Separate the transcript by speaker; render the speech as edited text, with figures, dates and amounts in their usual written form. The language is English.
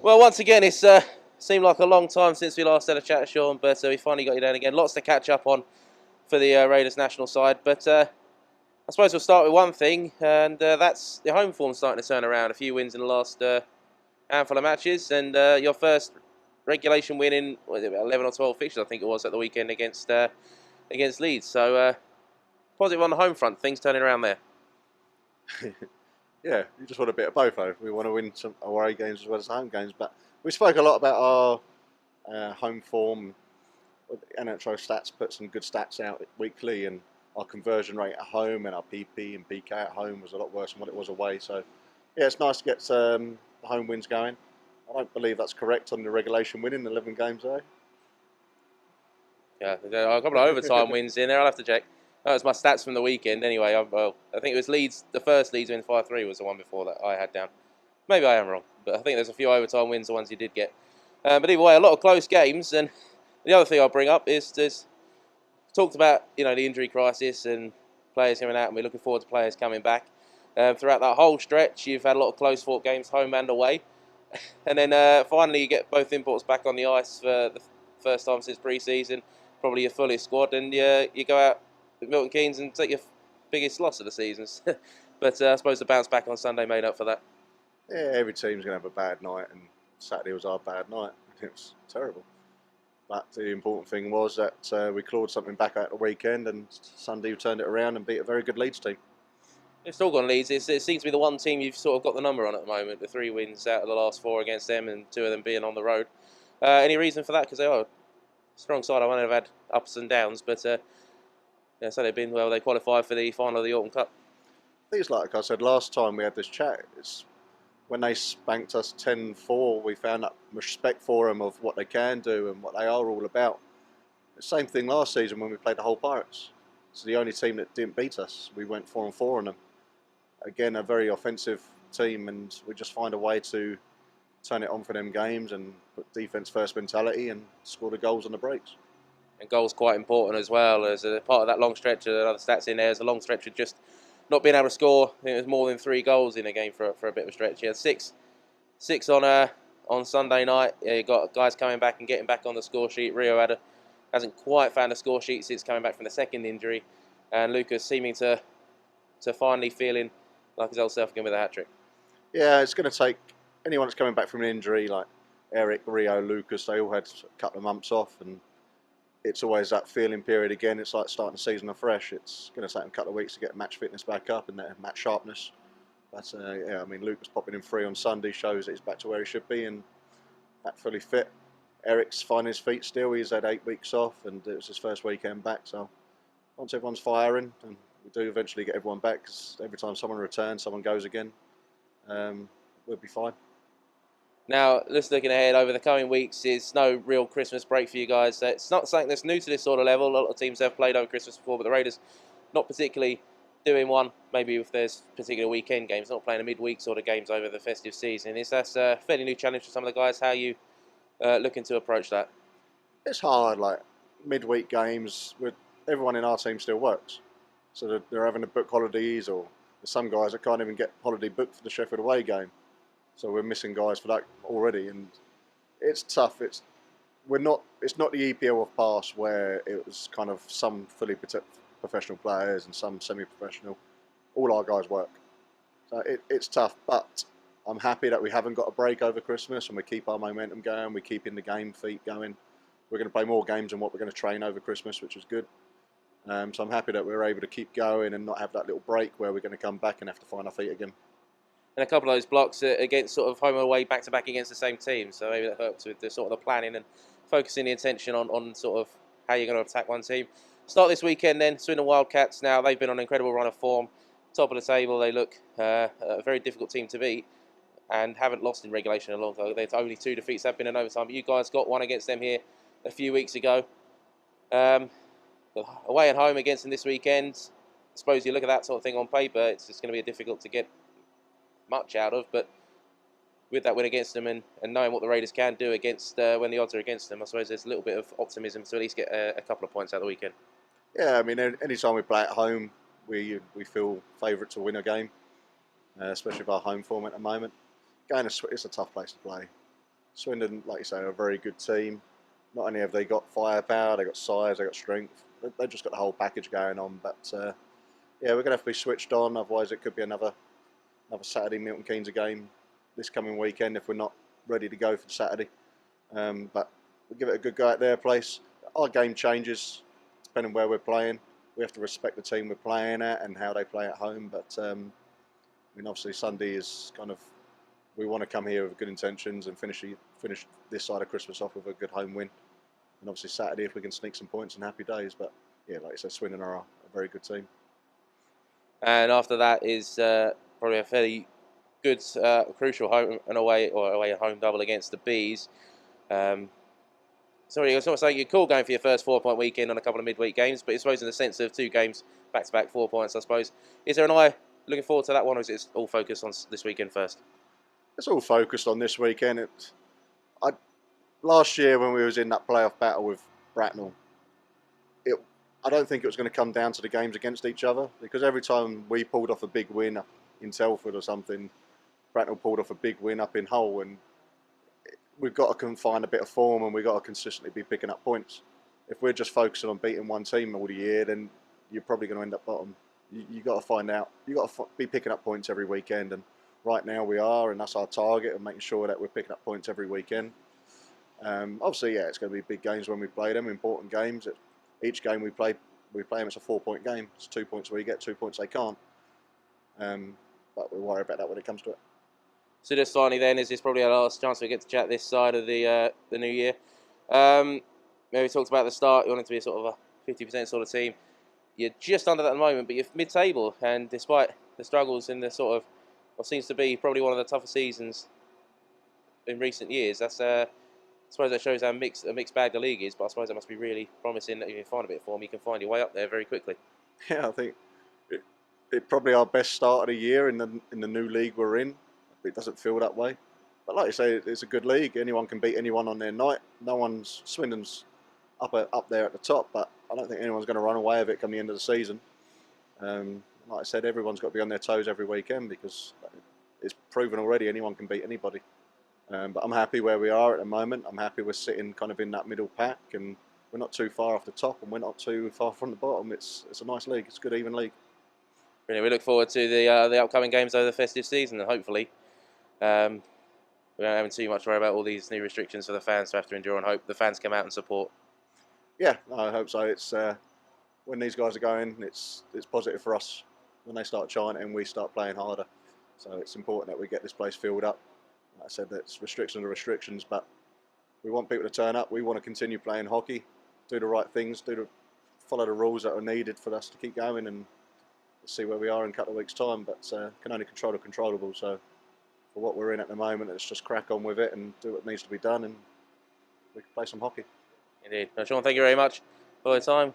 Speaker 1: Well, once again, it's seemed like a long time since we last had a chat, Sean, but we finally got you down again. Lots to catch up on for the Raiders national side, but I suppose we'll start with one thing, and that's the home form starting to turn around. A few wins in the last handful of matches, and your first regulation win in 11 or 12 fixtures, I think it was, at the weekend against Leeds. So positive on the home front, things turning around there.
Speaker 2: Yeah, you just want a bit of both, though. We want to win some away games as well as home games. But we spoke a lot about our home form. NHL Stats put some good stats out weekly, and our conversion rate at home and our PP and PK at home was a lot worse than what it was away. So, yeah, it's nice to get the home wins going. I don't believe that's correct on the regulation winning 11 games, though.
Speaker 1: Yeah, there are a couple of overtime wins in there. I'll have to check. That was my stats from the weekend. Anyway, I think it was Leeds. The first Leeds win 5-3 was the one before that I had down. Maybe I am wrong, but I think there's a few overtime wins, the ones you did get. But either way, a lot of close games. And the other thing I'll bring up is there's talked about the injury crisis and players coming out, and we're looking forward to players coming back. Throughout that whole stretch, you've had a lot of close fought games, home and away, and then finally you get both imports back on the ice for the first time since pre-season, probably your fullest squad, and you go out with Milton Keynes and take your biggest loss of the season. But I suppose the bounce back on Sunday made up for that.
Speaker 2: Yeah, every team's going to have a bad night, and Saturday was our bad night. It was terrible. But the important thing was that we clawed something back at the weekend, and Sunday turned it around and beat a very good Leeds team.
Speaker 1: It's still gone Leeds. It seems to be the one team you've sort of got the number on at the moment. The 3 wins out of the last 4 against them, and 2 of them being on the road. Any reason for that? Because they are a strong side. I might have had ups and downs, but so they've been well. They qualified for the final of the Autumn Cup.
Speaker 2: I think it's like I said last time we had this chat. It's when they spanked us 10-4, we found that respect for them of what they can do and what they are all about. The same thing last season when we played the Hull Pirates. It's the only team that didn't beat us. We went 4-4 on them. Again, a very offensive team, and we just find a way to turn it on for them games and put defence first mentality and score the goals on the breaks.
Speaker 1: And goals quite important as well as a part of that long stretch. Another stats in there is a long stretch of just not being able to score. I think it was more than 3 goals in a game for a bit of a stretch. Yeah, six on Sunday night. Yeah, you got guys coming back and getting back on the score sheet. Rio hasn't quite found a score sheet since coming back from the second injury, and Lucas seeming to finally feeling like his old self again with a hat trick.
Speaker 2: Yeah, it's going to take anyone that's coming back from an injury like Eric, Rio, Lucas. They all had a couple of months off, and it's always that feeling period again. It's like starting the season afresh. It's going to take them a couple of weeks to get match fitness back up and match sharpness. But yeah, I mean, Lucas popping in 3 on Sunday shows that he's back to where he should be and back fully fit. Eric's finding his feet still. He's had 8 weeks off, and it was his first weekend back. So once everyone's firing, and we do eventually get everyone back, because every time someone returns, someone goes again, we'll be fine.
Speaker 1: Now, just looking ahead over the coming weeks, is no real Christmas break for you guys. It's not something that's new to this sort of level. A lot of teams have played over Christmas before, but the Raiders not particularly doing one. Maybe if there's particular weekend games, not playing a midweek sort of games over the festive season. That's a fairly new challenge for some of the guys. How are you looking to approach that?
Speaker 2: It's hard, like midweek games. Everyone in our team still works, so they're having to book holidays, or there's some guys that can't even get holiday booked for the Sheffield away game. So we're missing guys for that already, and it's tough. It's not the EPL of past where it was kind of some fully professional players and some semi-professional. All our guys work, so it's tough. But I'm happy that we haven't got a break over Christmas, and we keep our momentum going. We're keeping the game feet going. We're going to play more games than what we're going to train over Christmas, which is good. So I'm happy that we're able to keep going and not have that little break where we're going to come back and have to find our feet again.
Speaker 1: And a couple of those blocks against sort of home and away back to back against the same team, so maybe that helps with the sort of the planning and focusing the attention on sort of how you're going to attack one team. Start this weekend then, Swindon Wildcats. Now they've been on an incredible run of form, top of the table. They look a very difficult team to beat and haven't lost in regulation in a long time. They've only 2 defeats, have been in overtime, but you guys got one against them here a few weeks ago. Away and home against them this weekend. I suppose you look at that sort of thing on paper, it's just going to be difficult to get much out of, but with that win against them and knowing what the Raiders can do against when the odds are against them, I suppose there's a little bit of optimism to at least get a couple of points out of the weekend.
Speaker 2: Yeah, I mean, any time we play at home, we feel favourite to win a game, especially with our home form at the moment. Going to it's a tough place to play. Swindon, like you say, are a very good team. Not only have they got firepower, they got size, they got strength. They've just got the whole package going on. But yeah, we're going to have to be switched on. Otherwise, it could be another Saturday Milton Keynes game this coming weekend if we're not ready to go for Saturday. But we'll give it a good go at their place. Our game changes depending where we're playing. We have to respect the team we're playing at and how they play at home. But I mean, obviously Sunday is kind of, we want to come here with good intentions and finish this side of Christmas off with a good home win. And obviously Saturday, if we can sneak some points and happy days. But yeah, like I said, Swindon are a very good team.
Speaker 1: And after that is probably a fairly good, crucial home and away and home double against the Bees. Sorry, it's not saying you're cool going for your first 4 point weekend on a couple of midweek games, but I suppose in the sense of 2 games back to back 4 points, I suppose. Is there an eye looking forward to that one, or is it all focused on this weekend first?
Speaker 2: It's all focused on this weekend. Last year when we was in that playoff battle with Bracknell, I don't think it was going to come down to the games against each other, because every time we pulled off a big win up in Telford or something, Bracknell pulled off a big win up in Hull, and we've got to find a bit of form and we've got to consistently be picking up points. If we're just focusing on beating one team all the year, then you're probably going to end up bottom. You got to find out. You got to be picking up points every weekend, and right now we are, and that's our target, of making sure that we're picking up points every weekend. Obviously, yeah, it's going to be big games when we play them, important games. Each game we play them. It's a 4 point game. It's 2 points we get, 2 points they can't. But we worry about that when it comes to it.
Speaker 1: So just finally then, is this probably our last chance we get to chat this side of the new year? Maybe we talked about at the start, you want it to be a sort of a 50% sort of team. You're just under that at the moment, but you're mid-table, and despite the struggles in the sort of what seems to be probably one of the tougher seasons in recent years, that's I suppose that shows how a mixed bag the league is. But I suppose that must be really promising that if you find a bit of form, you can find your way up there very quickly.
Speaker 2: Yeah, I think it probably our best start of the year in the new league we're in. It doesn't feel that way, but like you say, it's a good league. Anyone can beat anyone on their night. Swindon's up there at the top, but I don't think anyone's going to run away with it come the end of the season. Like I said, everyone's got to be on their toes every weekend, because it's proven already anyone can beat anybody. But I'm happy where we are at the moment. I'm happy we're sitting kind of in that middle pack, and we're not too far off the top, and we're not too far from the bottom. It's a nice league. It's a good, even league.
Speaker 1: Really, we look forward to the upcoming games over the festive season, and hopefully we don't have too much to worry about all these new restrictions for the fans to have to endure, and hope the fans come out and support.
Speaker 2: Yeah, I hope so. It's when these guys are going, it's positive for us. When they start chanting, we start playing harder. So it's important that we get this place filled up. Like I said, that's restrictions are restrictions, but we want people to turn up. We want to continue playing hockey, do the right things, follow the rules that are needed for us to keep going, and see where we are in a couple of weeks' time. But can only control the controllable. So for what we're in at the moment, let's just crack on with it and do what needs to be done, and we can play some hockey.
Speaker 1: Indeed. Now, Sean, thank you very much for your time.